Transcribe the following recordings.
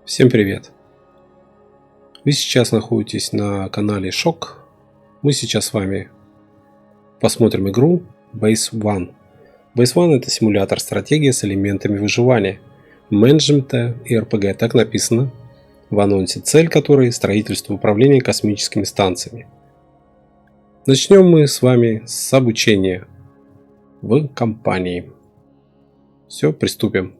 Всем привет! Вы сейчас находитесь на канале Шок. Мы сейчас с вами посмотрим игру Base One. Base One — это симулятор стратегии с элементами выживания, менеджмента и РПГ. Так написано в анонсе, цель которой — строительство и управление космическими станциями. Начнем мы с вами с обучения в компании. Все, приступим.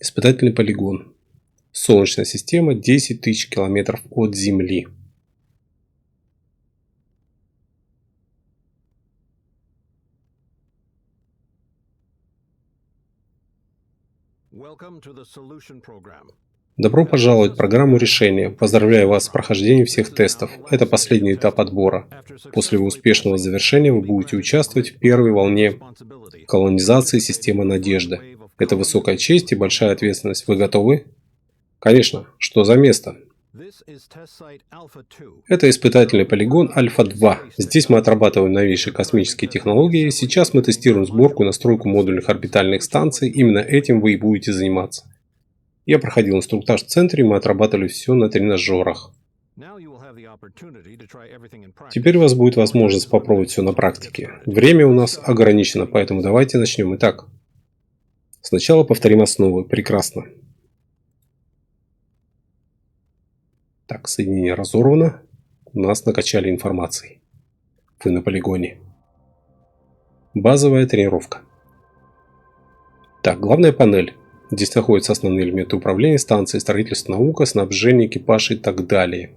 Испытательный полигон. Солнечная система, 10 тысяч километров от Земли. Добро пожаловать в программу решения. Поздравляю вас с прохождением всех тестов. Это последний этап отбора. После его успешного завершения вы будете участвовать в первой волне колонизации системы Надежды. Это высокая честь и большая ответственность. Вы готовы? Конечно. Что за место? Это испытательный полигон Альфа-2. Здесь мы отрабатываем новейшие космические технологии. Сейчас мы тестируем сборку и настройку модульных орбитальных станций. Именно этим вы и будете заниматься. Я проходил инструктаж в центре, мы отрабатывали все на тренажерах. Теперь у вас будет возможность попробовать все на практике. Время у нас ограничено, поэтому давайте начнем. Итак, сначала повторим основы. Прекрасно. Так, соединение разорвано. Нас накачали информацией. Вы на полигоне. Базовая тренировка. Так, главная панель. Здесь находятся основные элементы управления станцией, строительство, наука, снабжение, экипаж и так далее.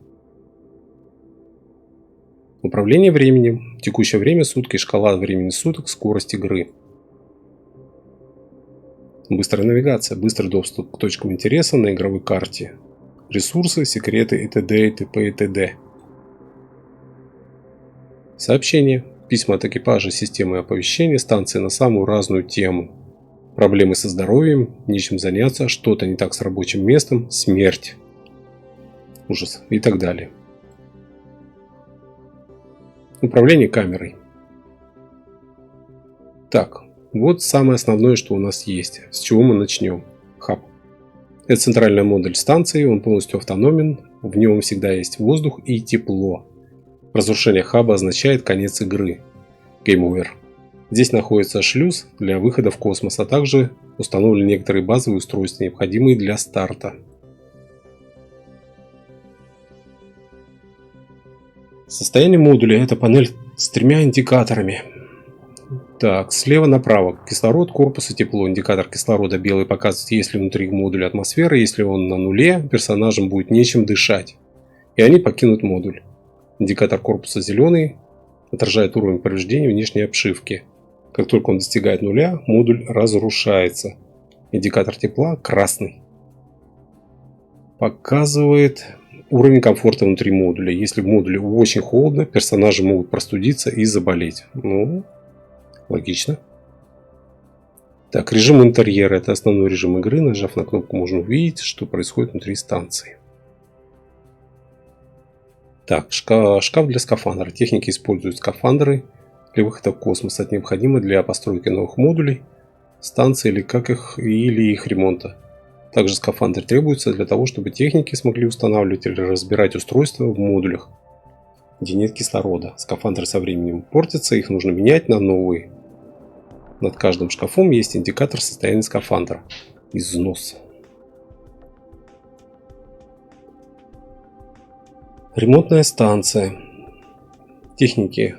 Управление временем. Текущее время сутки, шкала времени суток, скорость игры. Быстрая навигация. Быстрый доступ к точкам интереса на игровой карте. Ресурсы, секреты и т.д. и т.п. и т.д. Сообщения. Письма от экипажа, системы оповещения, станции на самую разную тему. Проблемы со здоровьем, нечем заняться, что-то не так с рабочим местом, смерть, ужас и так далее. Управление камерой. Так, вот самое основное, что у нас есть. С чего мы начнем? Хаб. Это центральная модуль станции, он полностью автономен, в нем всегда есть воздух и тепло. Разрушение хаба означает конец игры. Game over. Здесь находится шлюз для выхода в космос, а также установлены некоторые базовые устройства, необходимые для старта. Состояние модуля — это панель с тремя индикаторами. Так, слева направо кислород, корпус и тепло. Индикатор кислорода белый показывает, если внутри модуля атмосфера, если он на нуле, персонажам будет нечем дышать, и они покинут модуль. Индикатор корпуса зеленый отражает уровень повреждений внешней обшивки. Как только он достигает нуля, модуль разрушается. Индикатор тепла красный показывает уровень комфорта внутри модуля. Если в модуле очень холодно, персонажи могут простудиться и заболеть. Ну, логично. Так, режим интерьера — это основной режим игры. Нажав на кнопку, можно увидеть, что происходит внутри станции. Так, шкаф для скафандра. Техники используют скафандры для выхода в космос. Это необходимо для постройки новых модулей, станций или их ремонта. Также скафандры требуются для того, чтобы техники смогли устанавливать или разбирать устройства в модулях, где нет кислорода. Скафандры со временем портятся, их нужно менять на новые. Над каждым шкафом есть индикатор состояния скафандра. Износ. Ремонтная станция. Техники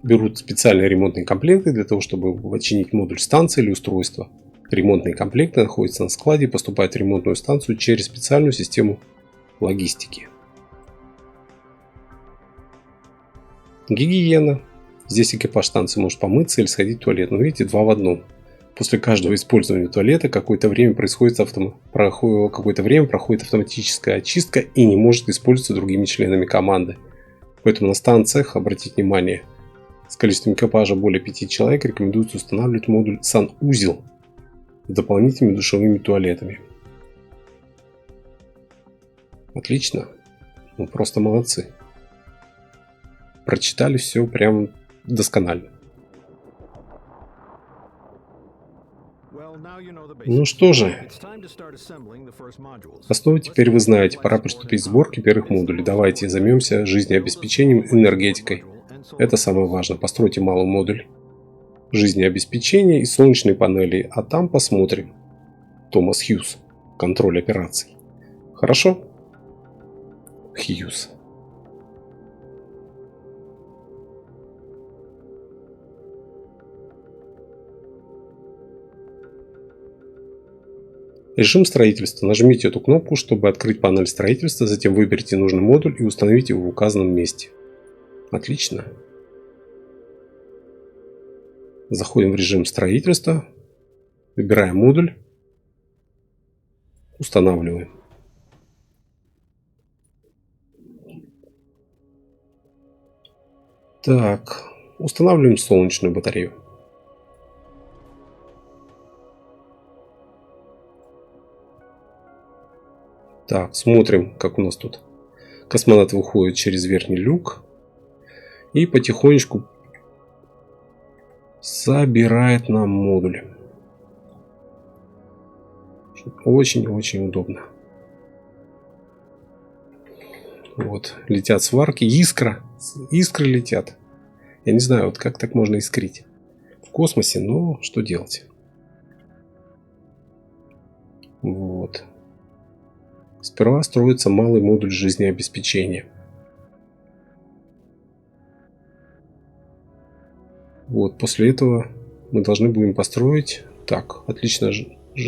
берут специальные ремонтные комплекты для того, чтобы починить модуль станции или устройства. Ремонтные комплекты находятся на складе и поступают в ремонтную станцию через специальную систему логистики. Гигиена. Здесь экипаж станции может помыться или сходить в туалет. Но видите, два в одном. После каждого использования туалета какое-то время проходит автоматическая очистка и не может использоваться другими членами команды. Поэтому на станциях, обратите внимание, С количеством экипажа более 5 человек рекомендуется устанавливать модуль санузел с дополнительными душевыми туалетами. Отлично. Ну, просто молодцы. Прочитали все прям досконально. Ну что же, основу теперь вы знаете, пора приступить к сборке первых модулей. Давайте займемся жизнеобеспечением и энергетикой. Это самое важное. Постройте малый модуль жизнеобеспечения и солнечные панели, а там посмотрим. Томас Хьюз. Контроль операций. Хорошо? Хьюз. Режим строительства. Нажмите эту кнопку, чтобы открыть панель строительства, затем выберите нужный модуль и установите его в указанном месте. Отлично. Заходим в режим строительства, выбираем модуль, устанавливаем. Так, устанавливаем солнечную батарею. Так, смотрим, как у нас тут. Космонавт выходит через верхний люк и потихонечку собирает нам модули. Очень-очень удобно. Вот, летят сварки, искры летят. Я не знаю, вот как так можно искрить в космосе, но что делать? Вот. Сперва строится малый модуль жизнеобеспечения. Вот, после этого мы должны будем построить. Так, отлично.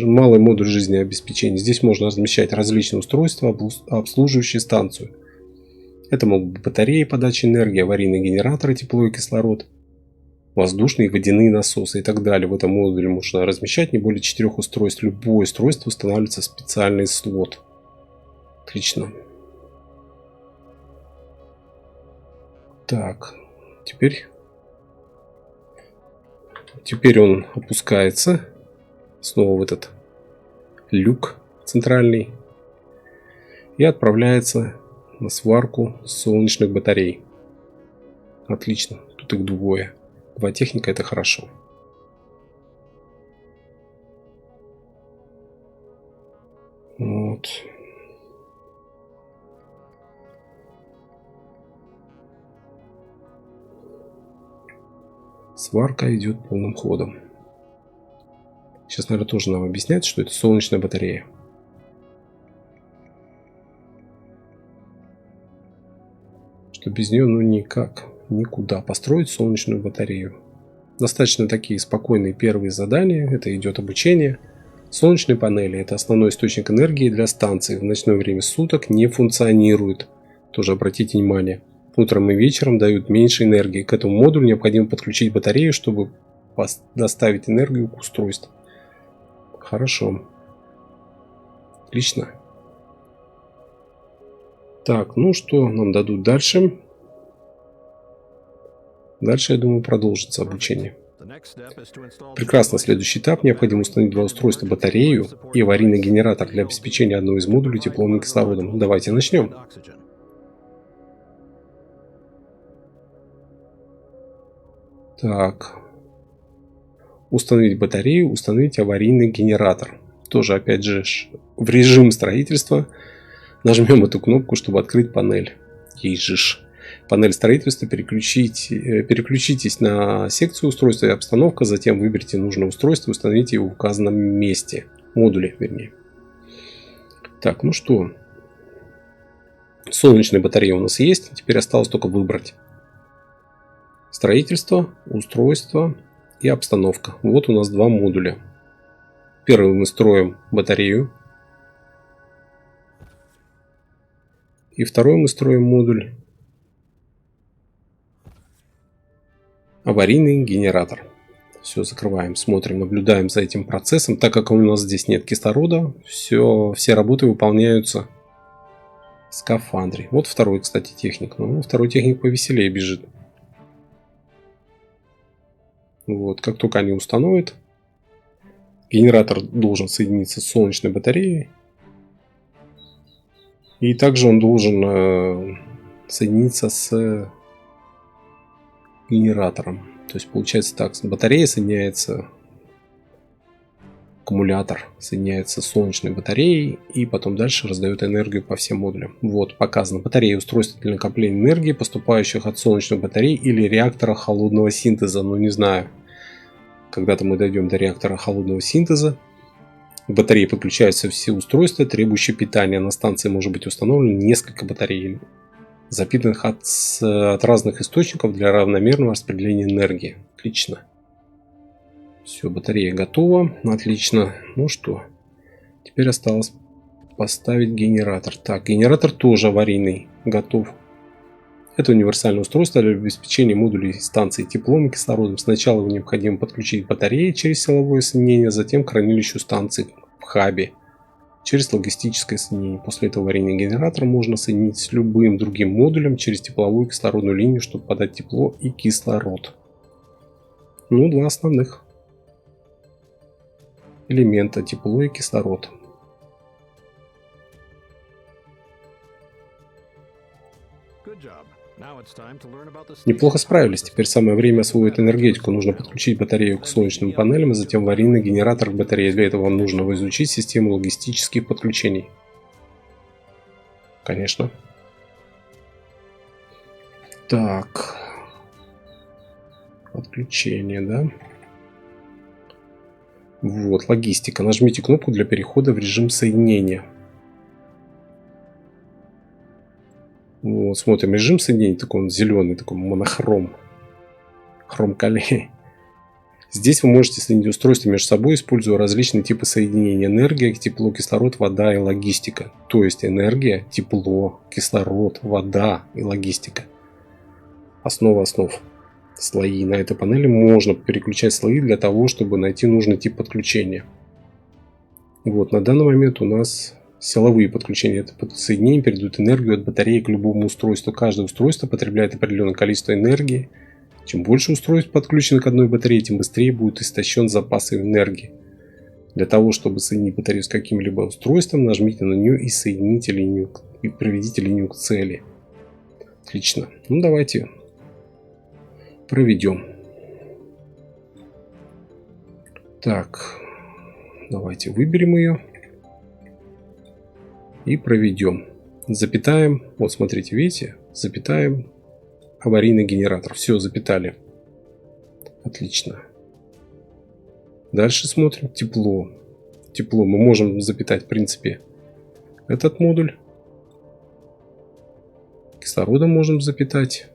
Малый модуль жизнеобеспечения. Здесь можно размещать различные устройства, обслуживающие станцию. Это могут быть батареи подачи энергии, аварийные генераторы, тепло и кислород, воздушные и водяные насосы и так далее. В этом модуле можно размещать не более 4 устройств. Любое устройство устанавливается в специальный слот. Отлично. Так, теперь он опускается снова в этот люк центральный и отправляется на сварку солнечных батарей. Отлично, тут их двое. 2 техника, это хорошо. Вот. Сварка идет полным ходом. Сейчас, наверное, тоже нам объяснять, что это солнечная батарея. Что без нее, ну никак, никуда построить солнечную батарею. Достаточно такие спокойные первые задания. Это идет обучение. Солнечные панели – это основной источник энергии для станции. В ночное время суток не функционирует. Тоже обратите внимание. Утром и вечером дают меньше энергии. К этому модулю необходимо подключить батарею, чтобы доставить энергию к устройству. Хорошо. Отлично. Так, ну что нам дадут дальше? Дальше, я думаю, продолжится обучение. Прекрасно. Следующий этап. Необходимо установить 2 устройства, батарею и аварийный генератор для обеспечения одного из модулей теплом и кислородом. Давайте начнем. Так. Установить батарею, установить аварийный генератор. Тоже, опять же, в режим строительства нажмем эту кнопку, чтобы открыть панель. Панель строительства. Переключитесь на секцию устройства и обстановка. Затем выберите нужное устройство и установите его в указанном месте. Модуле, вернее. Так, ну что. Солнечная батарея у нас есть. Теперь осталось только выбрать. Строительство, устройство и обстановка. Вот у нас 2 модуля. Первый мы строим батарею. И второй мы строим модуль аварийный генератор. Все, закрываем, смотрим, наблюдаем за этим процессом. Так как у нас здесь нет кислорода, все работы выполняются в скафандре. Вот второй, кстати, техник. Ну, второй техник повеселее бежит. Вот, как только они установят, генератор должен соединиться с солнечной батареей. И также он должен соединиться с генератором. То есть получается так, батарея соединяется, аккумулятор соединяется с солнечной батареей и потом дальше раздает энергию по всем модулям. Вот показано. Батарея — устройство для накопления энергии, поступающих от солнечных батарей или реактора холодного синтеза. Ну не знаю. Когда-то мы дойдем до реактора холодного синтеза. К батарее подключаются все устройства, требующие питания. На станции может быть установлено несколько батарей, запитанных от разных источников для равномерного распределения энергии. Отлично. Все, батарея готова. Отлично. Ну что, теперь осталось поставить генератор. Так, генератор тоже аварийный. Готов. Это универсальное устройство для обеспечения модулей станции теплом и кислородом. Сначала его необходимо подключить к батарее через силовое соединение, затем к хранилищу станции в хабе через логистическое соединение. После этого аварийный генератор можно соединить с любым другим модулем через тепловую и кислородную линию, чтобы подать тепло и кислород. Ну, два основных элемента — тепло и кислород. Неплохо справились. Теперь самое время освоить энергетику. Нужно подключить батарею к солнечным панелям, а затем аварийный генератор к батарее. Для этого вам нужно изучить систему логистических подключений. Конечно. Так. Подключение, да? Вот, логистика. Нажмите кнопку для перехода в режим соединения. Вот, смотрим, режим соединения, такой он зеленый, такой монохром. Хром-колей. Здесь вы можете соединить устройства между собой, используя различные типы соединения: энергия, тепло, кислород, вода и логистика. То есть энергия, тепло, кислород, вода и логистика. Основа основ. Слои. На этой панели можно переключать слои для того, чтобы найти нужный тип подключения. Вот, на данный момент у нас силовые подключения. Это соединение передают энергию от батареи к любому устройству. Каждое устройство потребляет определенное количество энергии. Чем больше устройств подключено к одной батарее, тем быстрее будет истощен запас энергии. Для того, чтобы соединить батарею с каким-либо устройством, нажмите на нее и соедините линию, и проведите линию к цели. Отлично. Ну давайте проведем. Так, давайте выберем ее и проведем. Запитаем. Вот смотрите, видите? Запитаем аварийный генератор. Все, запитали. Отлично. Дальше смотрим. Тепло. Тепло. Мы можем запитать, в принципе, этот модуль. Кислородом можем запитать.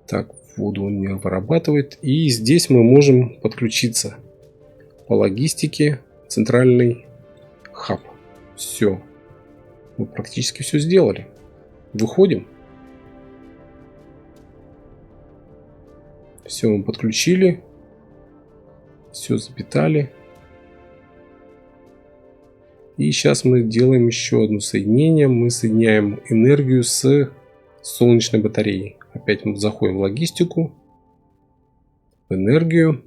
Так, воду он не вырабатывает. И здесь мы можем подключиться по логистике центральный хаб. Все. Мы практически все сделали. Выходим. Все мы подключили. Все запитали. И сейчас мы делаем еще одно соединение. Мы соединяем энергию с солнечной батареей. Опять мы заходим в логистику. В энергию.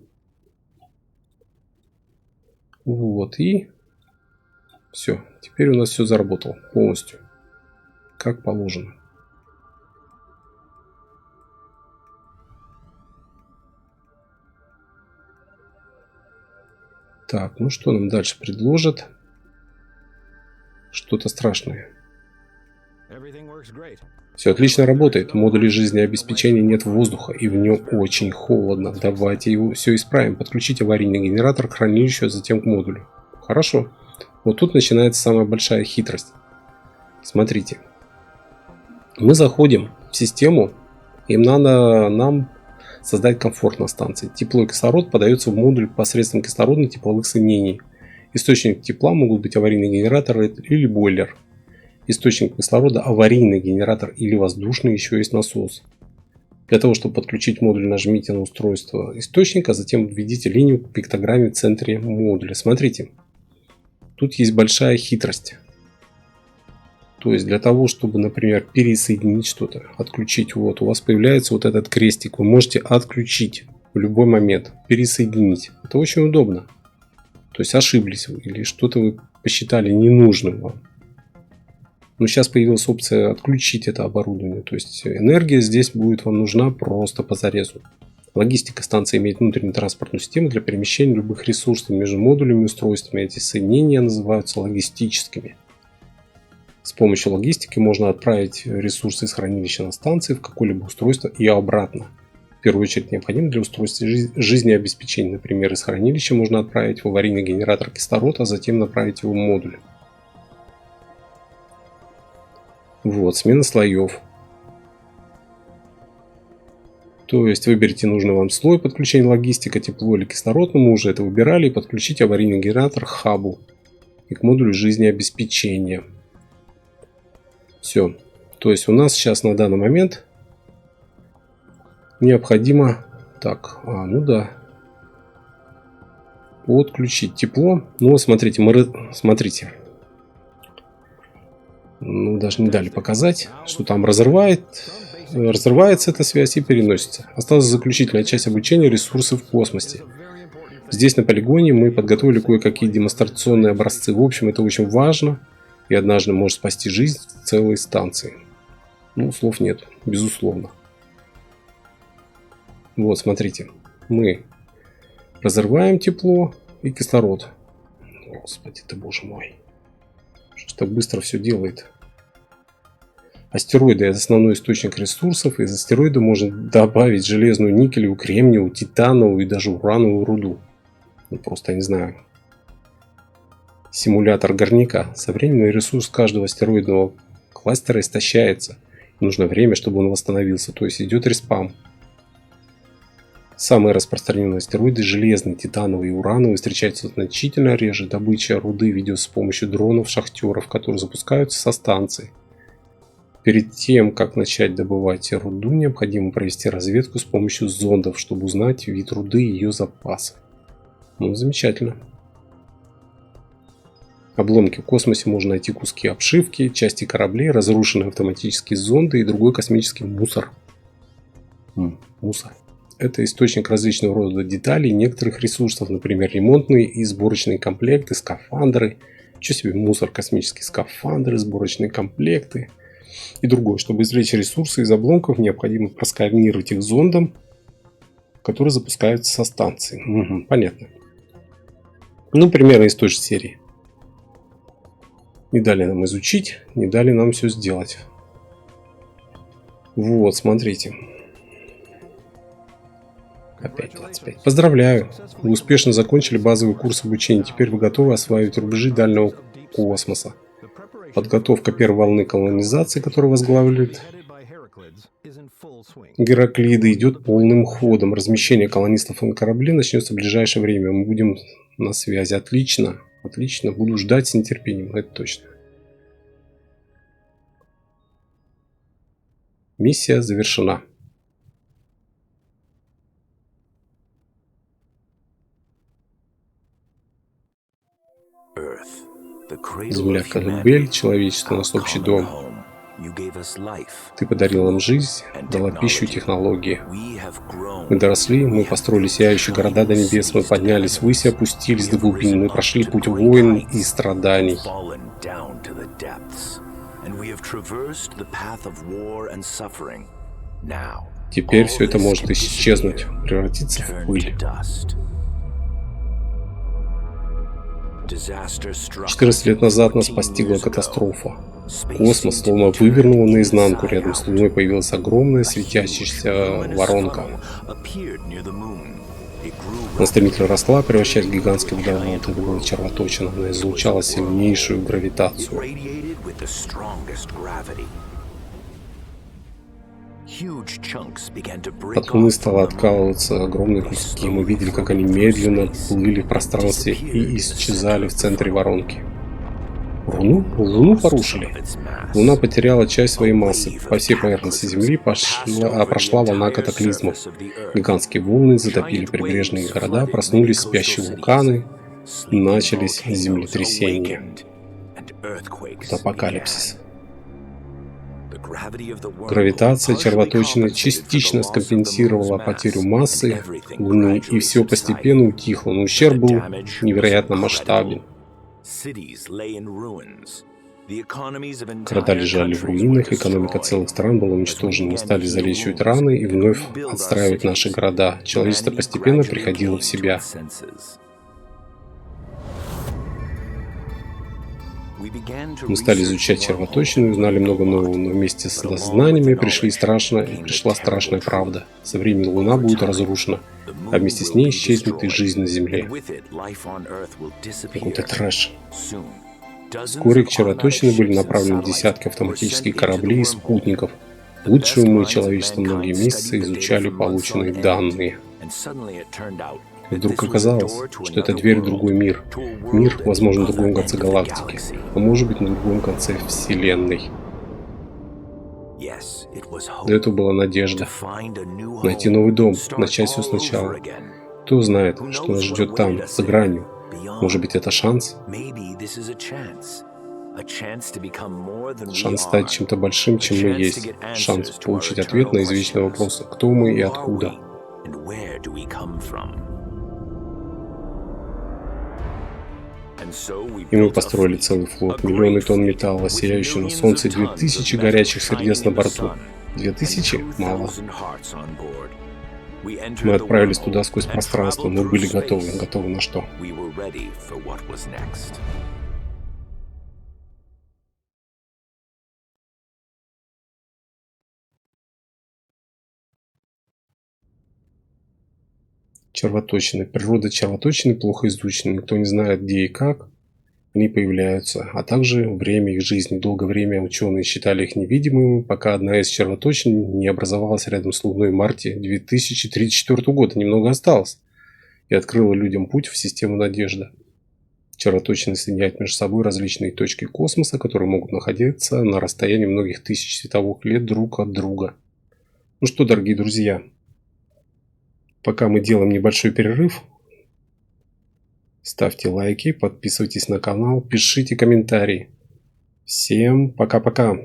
Вот. И все. Теперь у нас все заработало полностью. Как положено. Так, ну что нам дальше предложат? Что-то страшное. Все отлично работает. В модуле жизнеобеспечения нет воздуха, и в нем очень холодно. Давайте его все исправим. Подключить аварийный генератор к хранилищу, а затем к модулю. Хорошо. Вот тут начинается самая большая хитрость. Смотрите. Мы заходим в систему. Им надо нам создать комфорт на станции. Тепло и кислород подается в модуль посредством кислородно-тепловых соединений. Источник тепла могут быть аварийный генератор или бойлер. Источник кислорода — аварийный генератор или воздушный, еще есть насос. Для того, чтобы подключить модуль, нажмите на устройство источника, затем введите линию к пиктограмме в центре модуля. Смотрите, тут есть большая хитрость. То есть для того, чтобы, например, пересоединить что-то, отключить, вот у вас появляется вот этот крестик, вы можете отключить. в любой момент пересоединить. Это очень удобно. То есть ошиблись вы или что-то вы посчитали ненужным вам. Но сейчас появилась опция отключить это оборудование. То есть энергия здесь будет вам нужна просто позарезу. Логистика станции имеет внутреннюю транспортную систему для перемещения любых ресурсов между модулями и устройствами. Эти соединения называются логистическими. С помощью логистики можно отправить ресурсы из хранилища на станции в какое-либо устройство и обратно. В первую очередь необходимо для устройства жизнеобеспечения. Например, из хранилища можно отправить в аварийный генератор кислорода, а затем направить его в модуль. Вот, смена слоев. То есть выберите нужный вам слой подключения логистика, тепло или кислород. Но мы уже это выбирали. И подключите аварийный генератор к хабу и к модулю жизнеобеспечения. Все. То есть у нас сейчас на данный момент необходимо... Так, ну да. Подключить тепло. Ну, смотрите, смотрите. Ну, даже не дали показать, что там разрывается эта связь и переносится. Осталась заключительная часть обучения ресурсы в космосе. Здесь на полигоне мы подготовили кое-какие демонстрационные образцы. В общем, это очень важно и однажды может спасти жизнь целой станции. Ну, слов нет, безусловно. Вот, смотрите. Мы разрываем тепло и кислород. Господи ты, боже мой. Что так быстро все делает. Астероиды – это основной источник ресурсов. Из астероида можно добавить железную, никелевую, кремниевую, титановую и даже урановую руду. Ну, просто, я не знаю. Симулятор горняка. Со временем ресурс каждого астероидного кластера истощается. Нужно время, чтобы он восстановился. То есть идет респам. Самые распространенные астероиды – железные, титановые и урановые, встречаются значительно реже. Добыча руды ведется с помощью дронов-шахтеров, которые запускаются со станции. Перед тем, как начать добывать руду, необходимо провести разведку с помощью зондов, чтобы узнать вид руды и ее запасы. Ну, замечательно. Обломки в космосе можно найти куски обшивки, части кораблей, разрушенные автоматические зонды и другой космический мусор. Мусор. Это источник различного рода деталей и некоторых ресурсов, например, ремонтные и сборочные комплекты, скафандры. Что себе мусор, космические скафандры, сборочные комплекты и другое. Чтобы извлечь ресурсы из обломков, необходимо просканировать их зондом, который запускается со станции. Понятно. Ну, примерно из той же серии. Не дали нам изучить, не дали нам все сделать. Вот, смотрите. Опять 25. Поздравляю! Вы успешно закончили базовый курс обучения. Теперь вы готовы осваивать рубежи дальнего космоса. Подготовка первой волны колонизации, которую возглавляет Гераклиды, идет полным ходом. Размещение колонистов на корабле начнется в ближайшее время. Мы будем на связи. Отлично. Отлично. Буду ждать с нетерпением. Это точно. Миссия завершена. Земля в колыбель, человечество у нас общий дом. Ты подарил нам жизнь, дала пищу и технологии. Мы доросли, мы построили сияющие города до небес, мы поднялись ввысь и опустились до глубин, мы прошли путь войн и страданий. Теперь все это может исчезнуть, превратиться в пыль. 14 лет назад нас постигла катастрофа. Космос словно вывернуло наизнанку. Рядом с Луной появилась огромная светящаяся воронка. Она стремительно росла, превращаясь в гигантский водоворот. Это было червоточина. Она излучала сильнейшую гравитацию. От Луны стало откалываться огромные куски. Мы видели, как они медленно плыли в пространстве и исчезали в центре воронки. Луну порушили. Луна потеряла часть своей массы. По всей поверхности Земли прошла волна катаклизмов. Гигантские волны затопили прибрежные города, проснулись спящие вулканы, начались землетрясения. Апокалипсис. Гравитация червоточины частично скомпенсировала потерю массы Луны, и все постепенно утихло, но ущерб был невероятно масштабен. Города лежали в руинах, экономика целых стран была уничтожена. Мы стали залечивать раны и вновь отстраивать наши города. Человечество постепенно приходило в себя. Мы стали изучать червоточину и узнали много нового, но вместе с знаниями пришла страшная правда. Со временем Луна будет разрушена, а вместе с ней исчезнет и жизнь на Земле. Какой-то трэш. Вскоре к червоточине были направлены десятки автоматических кораблей и спутников. Лучшие умы человечества многие месяцы изучали полученные данные. И вдруг оказалось, что это дверь в другой мир. Мир, возможно, в другом конце галактики, а может быть, на другом конце Вселенной. До этого была надежда. Найти новый дом, начать все сначала. Кто знает, что нас ждет там, за гранью. Может быть, это шанс? Шанс стать чем-то большим, чем мы есть. Шанс получить ответ на извечный вопрос, кто мы и откуда. И мы построили целый флот, миллионы тонн металла, сияющий на солнце, 2000 горячих сердец на борту. 2000? Мало. Мы отправились туда сквозь пространство, мы были готовы. Готовы на что? Червоточины. Природа червоточины плохо изучена, никто не знает, где и как они появляются, а также время их жизни. Долгое время ученые считали их невидимыми, пока одна из червоточин не образовалась рядом с Луной в марте 2034 года. Немного осталось. И открыла людям путь в систему Надежда. Червоточины соединяют между собой различные точки космоса, которые могут находиться на расстоянии многих тысяч световых лет друг от друга. Ну что, дорогие друзья, пока мы делаем небольшой перерыв, ставьте лайки, подписывайтесь на канал, пишите комментарии. Всем пока-пока.